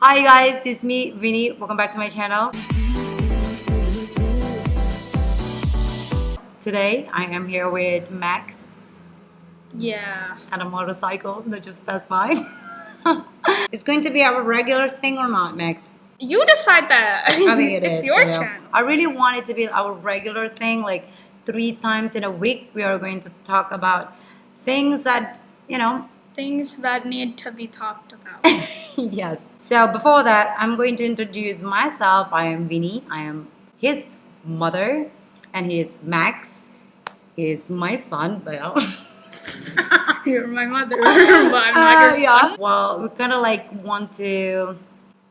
Hi guys, it's me, Vinny. Welcome back to my channel. Today I am here with Max Yeah. and a motorcycle that just passed by. It's going to be our regular thing or not, Max? You decide that. I think it it's is. your channel. I really want it to be our regular thing, like 3 times in a week. We are going to talk about things that, Things that need to be talked about. Yes. So before that, I'm going to introduce myself. I am Vinny. I am his mother, and he is Max. He is my son, Belle. You're my mother, but I'm not your son. Well, we kind of like want to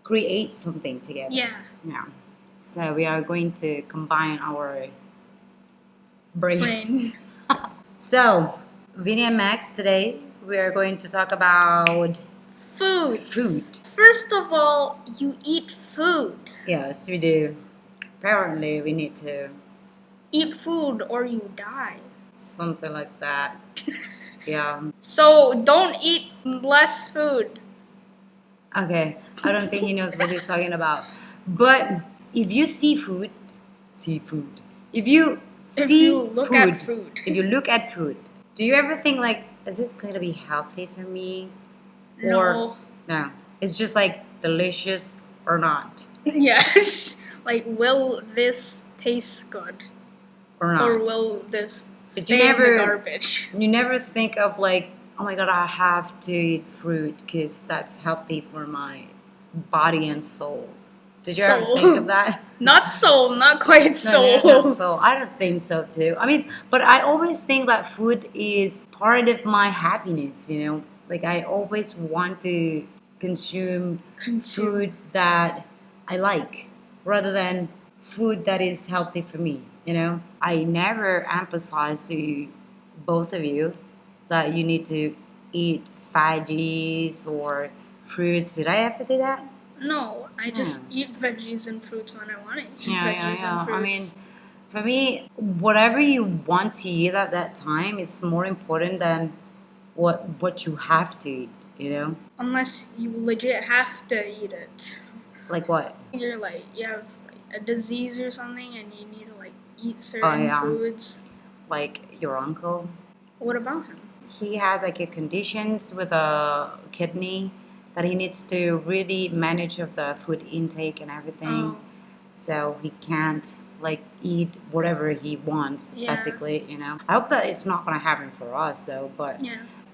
create something together. Yeah. Yeah. So we are going to combine our brain. So, Vinny and Max, today we are going to talk about Food. food. First of all, you eat food. Yes, we do. Apparently, we need to Eat food or you die. something like that. Yeah. So don't eat less food. Okay. I don't think he knows what he's talking about. But if you see food, If you If see you look at food. if you look at food, do you ever think like, is this going to be healthy for me? No. No. It's just like delicious or not, Yes. Like, will this taste good? or not. Or will this But you stay in never- the garbage? You never think of like, oh my god, I have to eat fruit because that's healthy for my body and soul. Did you ever Soul. think of that? Not soul, not quite soul. No, not so. I don't think so too. I mean, but I always think that food is part of my happiness, you know? Like I always want to consume food that I like rather than food that is healthy for me, you know? I never emphasize to both of you that you need to eat veggies or fruits. Did I ever do that? No, I just eat veggies and fruits when I want to eat veggies and fruits. I mean, for me, whatever you want to eat at that time is more important than what you have to eat, you know? Unless you legit have to eat it. Like what? You're like, you have like, a disease or something and you need to like eat certain foods. Like your uncle. What about him? He has like a conditions with a kidney that he needs to really manage of the food intake and everything. Oh. So he can't like eat whatever he wants, basically, you know. I hope that it's not gonna happen for us though, but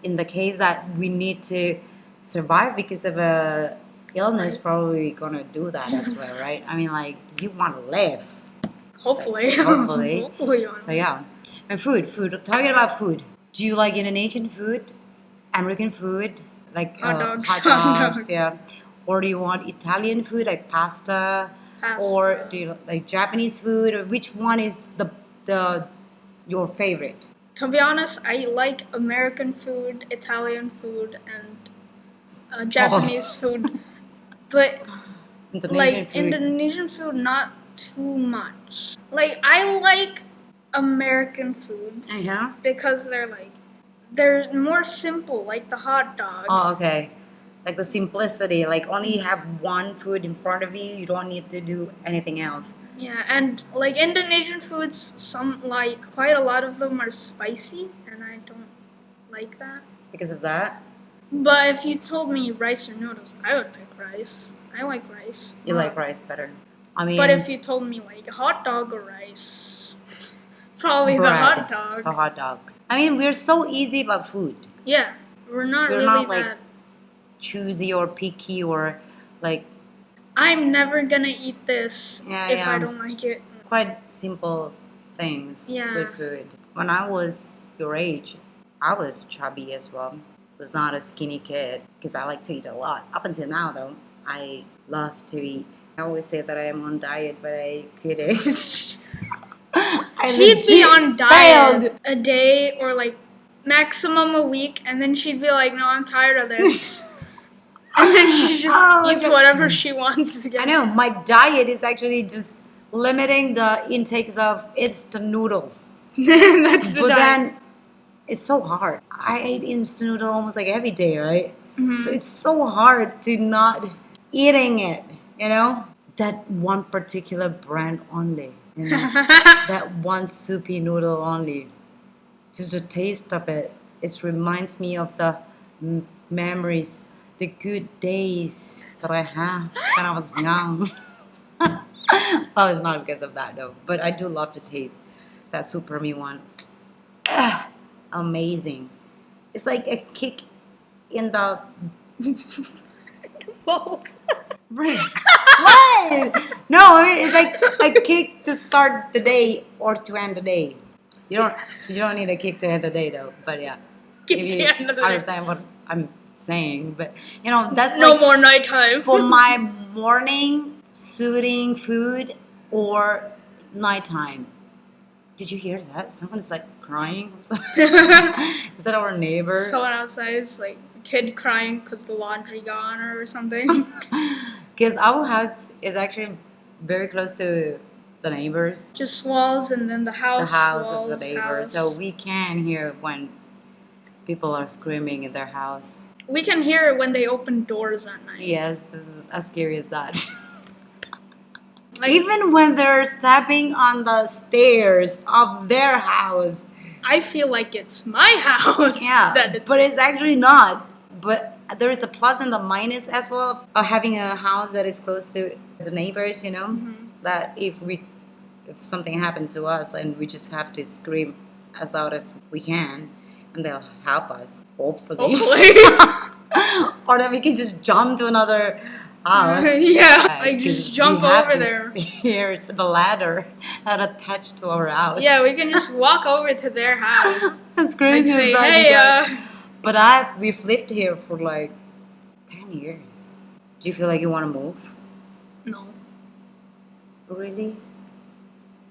in the case that we need to survive because of a illness, probably gonna do that as well, right? I mean, like, you want to live. Hopefully. Hopefully. Hopefully. So yeah. And food. Talking about food. Do you like Indonesian food? American food? Like hot dogs, yeah. Or do you want Italian food like pasta? Or do you like Japanese food? Or which one is your favorite? To be honest, I like American food, Italian food, and Japanese food. But Indonesian food, not too much. Like, I like American food because they're more simple, like the hot dog. Oh, okay. Like the simplicity, like only have one food in front of you, you don't need to do anything else. Yeah, and like Indonesian foods, quite a lot of them are spicy, and I don't like that. Because of that? But if you told me rice or noodles, I would pick rice. I like rice. You like rice better. I mean, but if you told me like hot dog or rice, probably the hot dog. The hot dogs. I mean, we're so easy about food. Yeah, we're not like choosy or picky or like. I'm never gonna eat this if I don't like it. Quite simple things with food. When I was your age, I was chubby as well. Was not a skinny kid because I like to eat a lot. Up until now, though, I love to eat. I always say that I am on diet, but I couldn't. She'd be on diet a day or like maximum a week, and then she'd be like, "No, I'm tired of this." And then she just eats whatever she wants again. I know, my diet is actually just limiting the intakes of instant noodles. That's the diet. But then it's so hard. I ate instant noodle almost like every day, right? Mm-hmm. So it's so hard to not eating it, you know? That one particular brand only, you know? That one soupy noodle only. Just the taste of it. It reminds me of the memories, the good days that I had when I was young. Well, it's not because of that though, but I do love the taste. That Super Me one. Amazing. It's like a kick in the Both. brain. What? No, I mean it's like a kick to start the day or to end the day. You don't you don't need a kick to end the day though. But yeah, Kick if the you end of the day. understand what I'm saying. But you know that's No like more nighttime. for my morning soothing food or nighttime. Did you hear that? Someone's like crying. Is that our neighbor? Someone outside is like a kid crying because the laundry got on her or something. Because our house is actually very close to the neighbors, Just walls and then the the house. house walls, of the neighbor, house. so we can hear when people are screaming in their house. We can hear it when they open doors at night. Yes, this is as scary as that. Like, Even when they're stepping on the stairs of their house. I feel like it's my house. Yeah, That it's, but it's actually not. But there is a plus and a minus as well of having a house that is close to the neighbors. You know, that if something happened to us and we just have to scream as loud as we can, and they'll help us. Hopefully. Or then we can just jump to another house. Yeah, like 'Cause just jump we have over this there. Here's the ladder that attached to our house. Yeah, we can just walk over to their house. That's crazy. Like say, right? hey, Because- But we've lived here for like 10 years. Do you feel like you want to move? No. Really?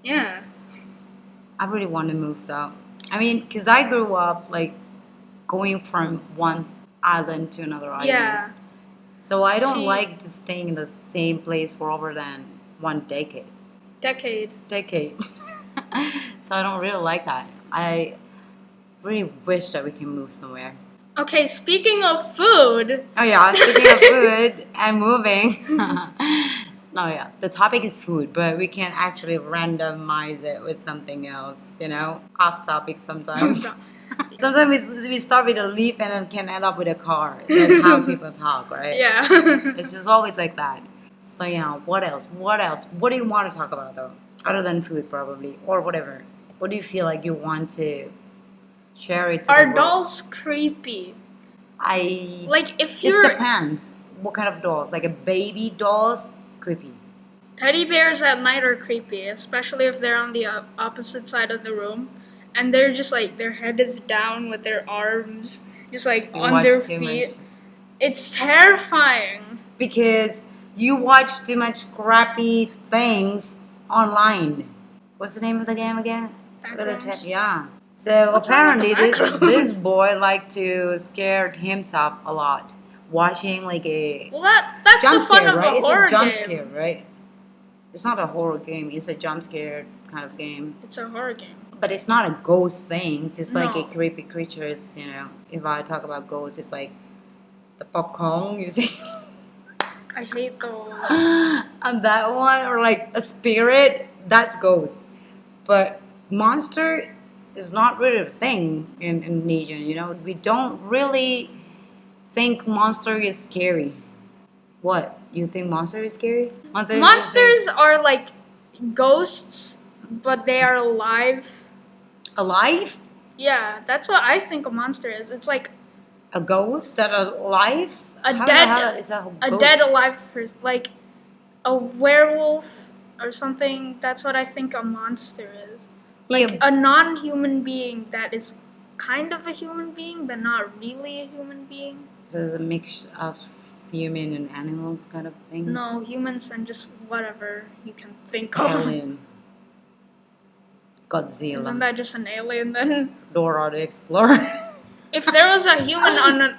Yeah. I really want to move though. I mean, because I grew up like going from one island to another island. Yeah. So I don't See- like just staying in the same place for over than one decade. Decade. So I don't really like that. I really wish that we can move somewhere. Okay, speaking of food. Oh yeah, speaking of food and moving. No, yeah, the topic is food, but we can actually randomize it with something else, you know? Off topic sometimes. Sometimes we start with a leaf and then can end up with a car. That's how people talk, right? Yeah. It's just always like that. So yeah, what else? What else? What do you want to talk about though? Other than food probably, or whatever. What do you feel like you want to share it to the Are world? dolls creepy? Like if It you're depends. What kind of dolls? Like a baby dolls? Creepy. teddy bears at night are creepy, especially if they're on the opposite side of the room, and they're just like their head is down with their arms just like You on watch their too feet. much. It's terrifying. Because you watch too much crappy things online. What's the name of the game again? Backgrounds? Yeah. So What's wrong with apparently the this backgrounds? boy liked to scare himself a lot. Watching like a Well, that's jump the fun scare, of right? a It's horror a jump game. scare, right? It's not a horror game. It's a jump scare kind of game. It's a horror game. But it's not a ghost thing. It's like a No. creepy creatures, you know. If I talk about ghosts, it's like the popcorn, you see. I hate those. And that one, or like a spirit, that's ghost. But monster is not really a thing in Indonesian, you know. We don't really think monster is scary. What? You think monster is scary? Monsters are like ghosts, but they are alive. alive? Yeah, that's what I think a monster is. It's like A ghost that are alive? A How dead- the hell is that a ghost? dead alive person, like a werewolf or something. That's what I think a monster is. Like Yeah, a non-human being that is kind of a human being, but not really a human being. so it's a mix of human and animals kind of things. No, humans and just whatever you can think of. Alien. Godzilla. Isn't that just an alien then? Dora the Explorer. If there was a human on a...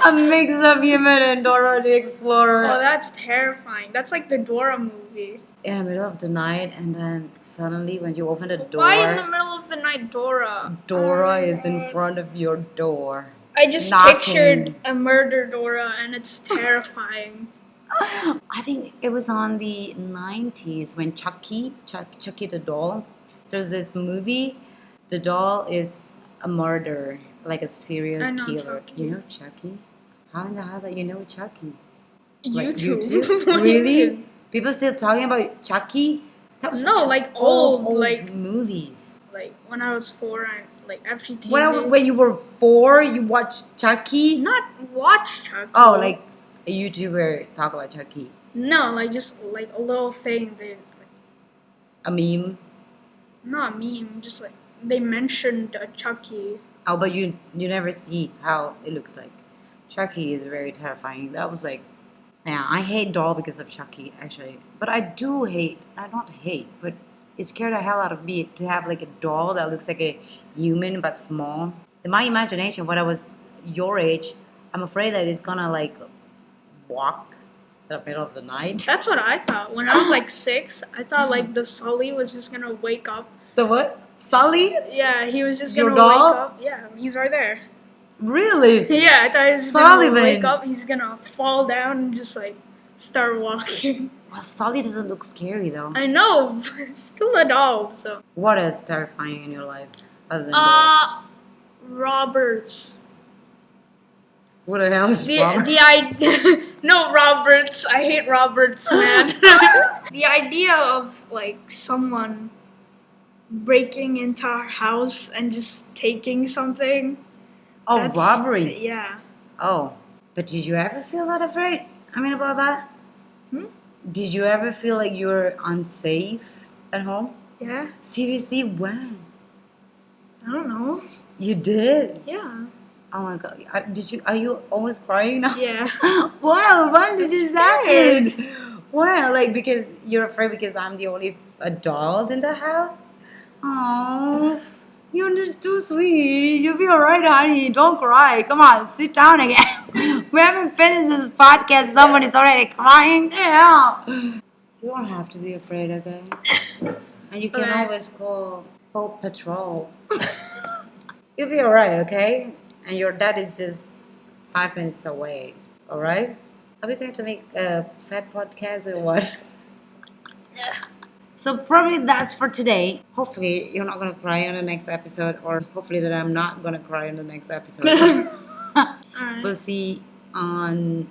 A mix of human and Dora the Explorer. Oh, that's terrifying. That's like the Dora movie. In the middle of the night, and then suddenly when you open the door, Why in the middle of the night, Dora? Dora Oh my is in God. front of your door. I just knocking. pictured a murder Dora, and it's terrifying. I think it was on the 90s when Chucky the doll. There's this movie. The doll is a murderer, like a I serial know killer. Chucky. You know Chucky? How in the hell that you know Chucky? YouTube. What do you Really? mean? People still talking about Chucky? That was No, like old, like movies. like when I was 4, I like FGTV. When you were 4, you watched Chucky? Not watch Chucky. Oh, like a YouTuber talk about Chucky. No, like just like a little thing. They like, A meme. not a meme, just like they mentioned Chucky. Oh, but you never see how it looks like. Chucky is very terrifying. That was like, yeah, I hate doll because of Chucky actually. But I not hate, but it scared the hell out of me to have like a doll that looks like a human but small. In my imagination, when I was your age, I'm afraid that it's gonna like walk in the middle of the night. That's what I thought when I was like 6. I thought like the Sully was just gonna wake up. The what? Sully? Yeah, he was just Your gonna wake doll? up. Yeah, he's right there. Really? Yeah, I thought he was gonna Sullivan. wake up. He's gonna fall down and just like start walking. Well, Sully doesn't look scary though. I know, but it's still a doll. So. What is terrifying in your life other than dolls? Roberts. What the hell is Robert? The idea. No, Roberts. I hate Roberts, man. The idea of like someone breaking into our house and just taking something. Oh, that's- robbery. Yeah. Oh, but did you ever feel that afraid? I mean, about that? Did you ever feel like you were unsafe at home? Yeah. Seriously, when? I don't know. You did? Yeah. Oh my god. Are you always crying now? Yeah. Wow, when did this scared. happen? Wow, like because you're afraid because I'm the only adult in the house? Oh, you're just too sweet. You'll be alright, honey. Don't cry. Come on, sit down again. We haven't finished this podcast. Somebody's already crying. Yeah. You don't have to be afraid, okay? And you can Okay. always call Paw Patrol. You'll be alright, okay? And your dad is just 5 minutes away. Alright? Are we going to make a sad podcast or what? Yeah. So probably that's for today. Hopefully you're not gonna cry on the next episode, or hopefully that I'm not gonna cry in the next episode. Alright. We'll see on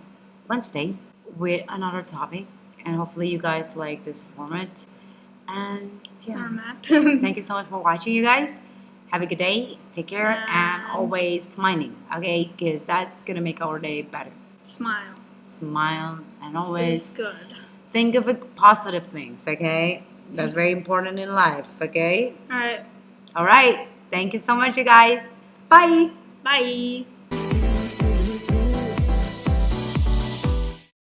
Wednesday with another topic, and hopefully you guys like this format. And yeah, Format. thank you so much for watching, you guys. Have a good day. Take care, and And- always smiling, okay? Because that's gonna make our day better. Smile. Smile and It's always good. think of positive things, okay? That's very important in life, okay? Alright. All right. Thank you so much, you guys. Bye. Bye.